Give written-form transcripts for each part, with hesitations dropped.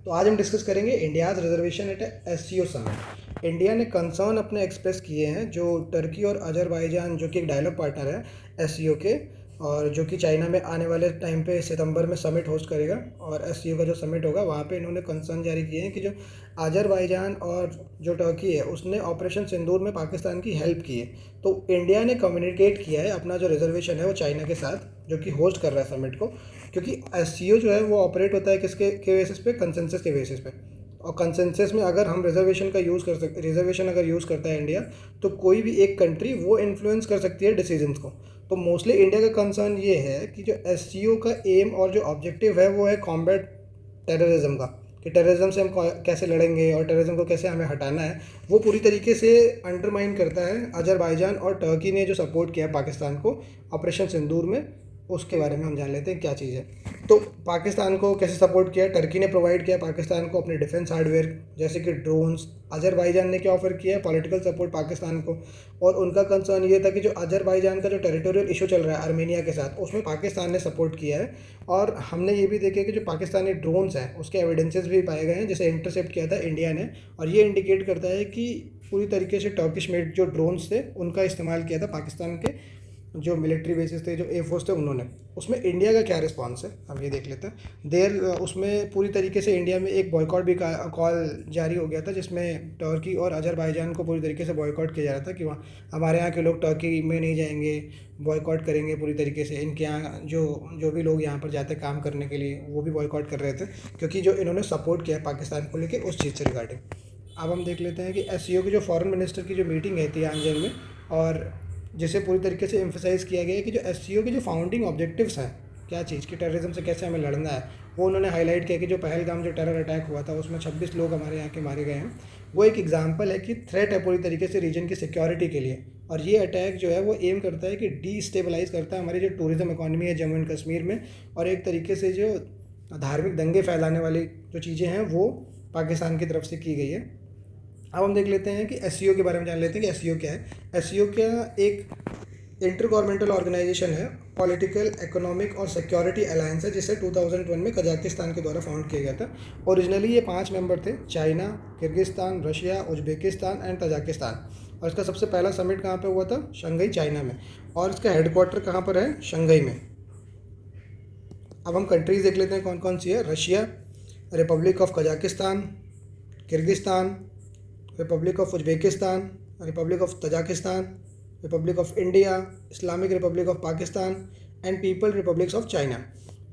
तो आज हम डिस्कस करेंगे India's reservation at SCO summit. India ने कंसर्न अपने एक्सप्रेस किए हैं जो टर्की और अजरबैजान जो कि एक डायलॉग पार्टनर है एससीओ के, और जो कि चाइना में आने वाले टाइम पे सितंबर में समिट होस्ट करेगा, और एससीओ का जो समिट होगा वहाँ पे इन्होंने कंसर्न जारी किए हैं कि जो अजरबैजान और जो टर्की है उसने ऑपरेशन सिंदूर में पाकिस्तान की हेल्प की है। तो इंडिया ने कम्युनिकेट किया है अपना जो रिजर्वेशन है वो चाइना के साथ, जो कि होस्ट कर रहा है समिट को, क्योंकि एससीओ जो है वो ऑपरेट होता है किसके के बेसिस पे, कंसेंसस के बेसिस पे। और कंसेंसस में अगर हम रिजर्वेशन का यूज़ कर सकते, रिजर्वेशन अगर यूज़ करता है इंडिया, तो कोई भी एक कंट्री वो इन्फ्लुएंस कर सकती है डिसीजंस को। तो मोस्टली इंडिया का कंसर्न ये है कि जो एससीओ का एम और जो ऑब्जेक्टिव है वो है कॉम्बैट टेररिज्म का, कि टेररिज्म से हम कैसे लड़ेंगे और टेररिज्म को कैसे हमें हटाना है, वो पूरी तरीके से अंडरमाइन करता है अजरबैजान और टर्की ने जो सपोर्ट किया पाकिस्तान को ऑपरेशन सिंदूर में। उसके बारे में हम जान लेते हैं क्या चीज़ है। तो पाकिस्तान को कैसे सपोर्ट किया, टर्की ने प्रोवाइड किया पाकिस्तान को अपने डिफेंस हार्डवेयर जैसे कि ड्रोन्स। अजरबैजान ने क्या ऑफर किया है, पॉलिटिकल सपोर्ट पाकिस्तान को। और उनका कंसर्न ये था कि जो अजरबैजान का जो टेरिटोरियल इशू चल रहा है आर्मेनिया के साथ, उसमें पाकिस्तान ने सपोर्ट किया है। और हमने ये भी देखा कि जो पाकिस्तानी ड्रोन्स हैं उसके एविडेंसेस भी पाए गए हैं, जैसे इंटरसेप्ट किया था इंडिया ने। और ये इंडिकेट करता है कि पूरी तरीके से टर्किश मेड जो ड्रोन्स थे उनका इस्तेमाल किया था पाकिस्तान के जो मिलिट्री बेसिस थे, जो एयरफोर्स थे उन्होंने। उसमें इंडिया का क्या रिस्पॉन्स है हम ये देख लेते हैं। उसमें पूरी तरीके से इंडिया में एक बॉयकॉट भी कॉल जारी हो गया था, जिसमें टर्की और अजरबैजान को पूरी तरीके से बॉयकॉट किया जा रहा था कि वहाँ हमारे यहाँ के लोग टर्की में नहीं जाएंगे, बॉयकॉट करेंगे पूरी तरीके से। इनके यहाँ जो जो भी लोग यहाँ पर जाते काम करने के लिए वो भी बॉयकॉट कर रहे थे, क्योंकि जो इन्होंने सपोर्ट किया पाकिस्तान को लेकर उस चीज़ से रिगार्डिंग। अब हम देख लेते हैं कि एससीओ की जो फॉरेन मिनिस्टर की जो मीटिंग है तियानजिन में, और जिसे पूरी तरीके से एम्फेसाइज़ किया गया है कि जो एससीओ के जो फाउंडिंग ऑब्जेक्टिव्स हैं, क्या चीज़ की टेररिज्म से कैसे हमें लड़ना है, वो उन्होंने हाईलाइट किया कि जो पहलगाम जो टेरर अटैक हुआ था उसमें 26 लोग हमारे यहाँ के मारे गए हैं। वो एक एग्जाम्पल है कि थ्रेट है पूरी तरीके से रीजन की सिक्योरिटी के लिए। और ये अटैक जो है वो एम करता है कि डीस्टेबलाइज करता है हमारी जो टूरिज़्म इकॉनमी है जम्मू एंड कश्मीर में, और एक तरीके से जो धार्मिक दंगे फैलाने वाली जो चीज़ें हैं वो पाकिस्तान की तरफ से की गई है। अब हम देख लेते हैं कि एससीओ के बारे में जान लेते हैं कि एससीओ क्या है। एससीओ क्या एक इंटर गवर्नमेंटल ऑर्गेनाइजेशन है, पॉलिटिकल, इकोनॉमिक और सिक्योरिटी अलायंस है, जिसे 2001 में कजाकिस्तान के द्वारा फाउंड किया गया था। ओरिजिनली ये 5 मेंबर थे, China, Kyrgyzstan, Russia, Uzbekistan and Tajikistan. और इसका सबसे पहला समिट कहाँ पे हुआ था, शंघाई चाइना में। और इसका हेडक्वार्टर कहाँ पर है, शंघाई में। अब हम कंट्रीज़ देख लेते हैं कौन कौन सी है। Russia, Republic of Kazakhstan, Kyrgyzstan, Republic of Uzbekistan, Republic of Tajikistan, Republic of India, Islamic Republic of Pakistan and people republics of China.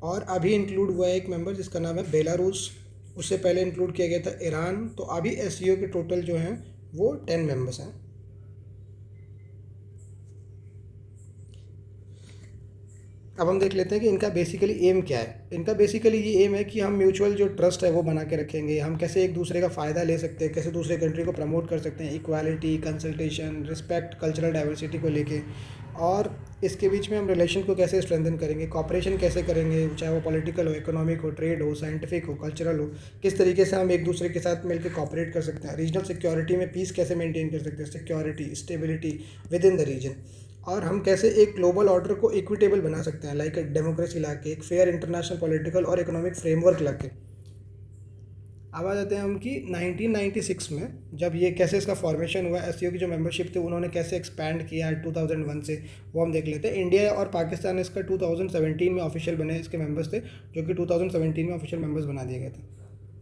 और अभी इंक्लूड हुआ है एक मेंबर जिसका नाम है बेलारूस। उससे पहले इंक्लूड किया गया था ईरान। तो अभी एससीओ के टोटल जो हैं वो 10 मेंबर्स हैं। अब हम देख लेते हैं कि इनका बेसिकली एम क्या है। इनका बेसिकली ये एम है कि हम म्यूचुअल जो ट्रस्ट है वो बना के रखेंगे, हम कैसे एक दूसरे का फ़ायदा ले सकते हैं, कैसे दूसरे कंट्री को प्रमोट कर सकते हैं, equality, consultation, respect, cultural diversity को लेके। और इसके बीच में हम रिलेशन को कैसे स्ट्रेंथन करेंगे, कॉपरेशन कैसे करेंगे, चाहे वो पॉलिटिकल हो, इकोनॉमिक हो, ट्रेड हो, साइंटिफिक हो, कल्चरल हो, किस तरीके से हम एक दूसरे के साथ मिलकर कॉपरेट कर सकते हैं। रीजनल सिक्योरिटी में पीस कैसे मेंटेन कर सकते हैं, security, stability within the region. और हम कैसे एक ग्लोबल ऑर्डर को इक्विटेबल बना सकते हैं, लाइक डेमोक्रेसी ला के, एक फेयर इंटरनेशनल पॉलिटिकल और इकोनॉमिक फ्रेमवर्क ला के। अब आ जाते हैं हम कि 1996 में जब ये कैसे इसका फॉर्मेशन हुआ, एससीओ की जो मेंबरशिप थी उन्होंने कैसे एक्सपैंड किया 2001 से, वो हम देख लेते हैं। इंडिया और पाकिस्तान इसका 2017 में ऑफिशियल बने, इसके मेंबर्स थे, जो कि 2017 में ऑफिशियल मेंबर्स बना दिए गए थे।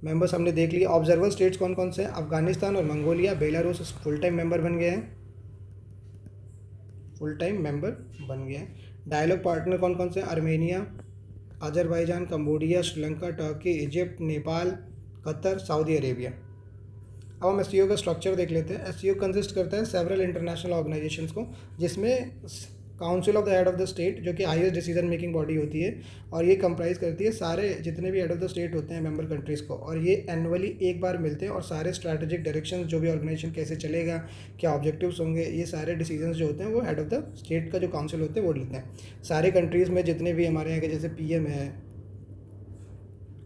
मेंबर्स हमने देख लिए। ऑब्जर्वर स्टेट्स कौन कौन से हैं, अफगानिस्तान और Mongolia. Belarus full time member बन गए हैं, फुल टाइम मेंबर बन गया है। डायलॉग पार्टनर कौन कौन से हैं, Armenia, Azerbaijan, Cambodia, Sri Lanka, Turkey, Egypt, Nepal, Qatar, Saudi Arabia. अब हम एससीओ का स्ट्रक्चर देख लेते हैं। एससीओ कंसिस्ट करता है सेवरल इंटरनेशनल ऑर्गेनाइजेशंस को, जिसमें council of the head of the state जो कि हाईएस्ट डिसीजन मेकिंग बॉडी होती है, और ये कंप्राइज करती है सारे जितने भी हेड ऑफ द स्टेट होते हैं मेंबर कंट्रीज़ को। और ये एनुअली एक बार मिलते हैं और सारे स्ट्रैटेजिक डायरेक्शन, जो भी ऑर्गेनाइजेशन कैसे चलेगा, क्या ऑब्जेक्टिव्स होंगे, ये सारे डिसीजंस जो होते हैं वो हेड ऑफ द स्टेट का जो काउंसिल होते हैं वो लेते हैं। सारे कंट्रीज़ में जितने भी हमारे यहाँ के जैसे पीएम है,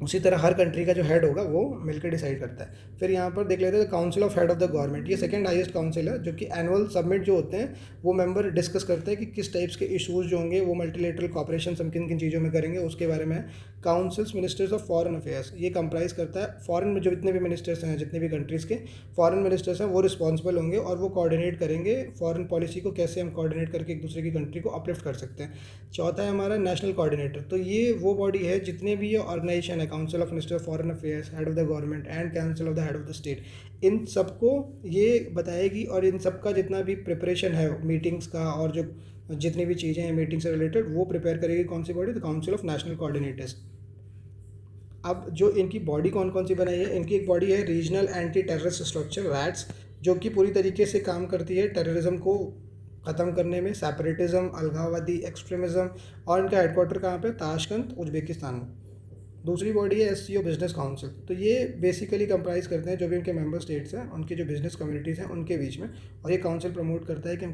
उसी तरह हर कंट्री का जो हेड होगा वो मिलकर डिसाइड करता है। फिर यहाँ पर देख लेते हैं council of head of the government. ये सेकंड हाईएस्ट काउंसिल है, जो कि एनुअल सबमिट जो होते हैं वो मेंबर डिस्कस करते हैं कि किस टाइप्स के इशूज़ जो होंगे वो मल्टीलेटरल कॉपरेशन हम किन किन चीज़ों में करेंगे, उसके बारे में councils ministers of foreign affairs, ये कंप्राइज करता है फॉरेन में जो जितने भी मिनिस्टर्स हैं, जितने भी कंट्रीज़ के फॉरेन मिनिस्टर्स हैं वो रिस्पॉन्सिबल होंगे और वो कोऑर्डिनेट करेंगे फॉरेन पॉलिसी को, कैसे हम कोऑर्डिनेट करके एक दूसरे की कंट्री को अपलिफ्ट कर सकते हैं। चौथा है हमारा नेशनल कोऑर्डिनेटर, तो ये वो बॉडी है जितने भी ये ऑर्गेनाइजेशन है, council of minister of foreign affairs, head of the government and council of the head of the state, इन सबको ये बताएगी और इन सब का जितना भी प्रिपरेशन है मीटिंग्स का और जो जितनी भी चीज़ें हैं मीटिंग से रिलेटेड वो प्रिपेयर करेगी कौन सी body, the council of national coordinators. अब जो इनकी बॉडी कौन कौन सी बनाई है, इनकी एक बॉडी है regional anti terrorist structure rats, जो कि पूरी तरीके से काम करती है टेररिज्म को ख़त्म करने में, सेपरेटिज्म, अलगाववादी एक्सट्रीमिज़म, और इनका हेडक्वार्टर कहाँ पे, ताशकंद, उज्बेकिस्तान में। दूसरी बॉडी है एससीओ बिजनेस काउंसिल, तो ये बेसिकली कंप्राइज करते हैं जो भी उनके मेंबर स्टेट्स हैं, उनके जो बिजनेस कम्युनिटीज़ हैं उनके बीच में, और ये काउंसिल प्रमोट करता है कि हम